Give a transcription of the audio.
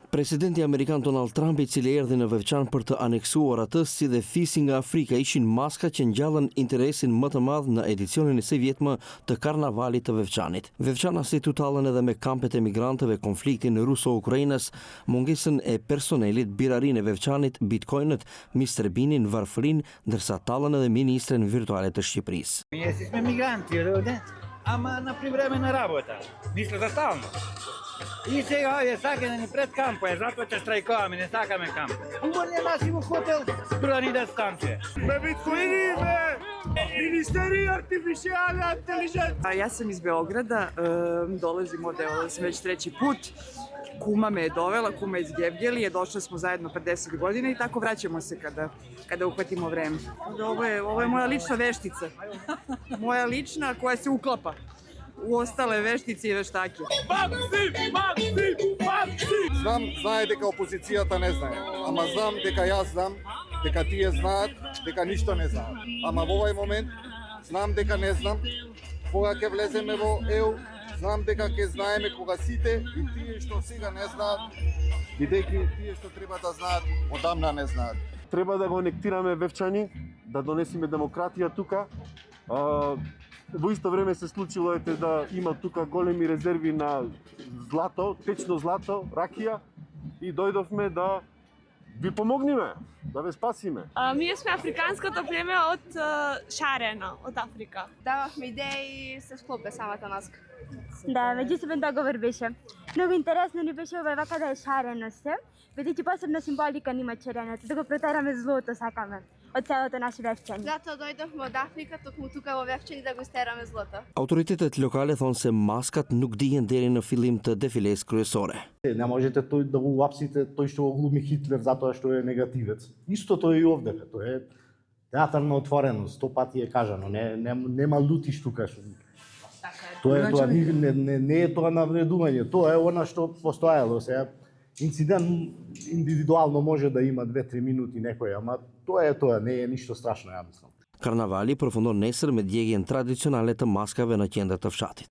Presidenti amerikan Donald Trump I cili erdhi në Vevçan për të aneksuar atë si dhe fisi nga Afrika ishin maska që ngjallën interesin më të madh në edicionin e së vjetëm të karnavalit të Vevçanit. Vevçana si tutallën edhe me kampet e migrantëve, konfliktin ruso-ukrainës, mungesën e personelit, birarinë e Vevçanit, bitcoinët, Mr. Beanin, varfërinë, ndërsa tallën edhe ministren virtuale të Shqipërisë. Jesi sme migranti, ama na privremena rabota. Misle za stalno. I сега овие сакаме ни пред кампо, затоа ќе штрajkуваме, не сакаме камп. Уволни масимо хотел, тука ни да станция. Ме биткоини, Министерија артифицијална интелигенција. Јас сам из Beograda, dolazim od, evo sam već treći put. Kuma me je dovela, kuma iz Gevgelije, došli smo zajedno pre 10 godina I tako vraćamo se kada uhvatimo vreme. Ovo je moja lična veštica. Moja lična koja se uklapa u ostale veštice I veštake. Знае дека опозицијата не знае, ама знам дека јас знам, дека тие знаат, дека ништо не знаат. Ама во овој момент знам дека не знам, кога ќе влеземе во ЕУ, знам дека ќе знаеме кога сите И тие што сега не знаат, бидејќи тие што треба да знаат, одамна не знаат. Треба да го анектираме Вевчани, да донесеме демократија тука. Во исто време се случило да има тука големи резерви на злато, течно злато, ракија И дојдовме да ви помогнеме, да ве спасиме. Ние сме африканското племе од Шарено, од Африка. Давахме идеи се склопе самата маска. Да, меѓусебен договор беше. Многу интересно ни беше ова вака да е шарено се, бидејќи посебна символика нима череното, да го протераме злото сакаме од целото наше Вевчани. Затоа дојдовме од Африка, токму тука во Вевчани да го стераме злото. Autoritetet lokale thonë se maskat nuk dihen deri në fillim të defilesë kryesore. Не можете тој да го уапсите тој што го глуми Хитлер затоа што е негативец. Истото е и овде, тоа е театар на отвореност, 100 пати е кажано, нема лутиш тука што. Тоа не е тоа навредување, тоа е она што постоело сега. Инцидент индивидуално може да има 2-3 минути некој, ама тоа не е ништо страшно, ја мислам. Karnavali përfundon nesër me djegjen tradicionale të maskave në qendër të fshatit.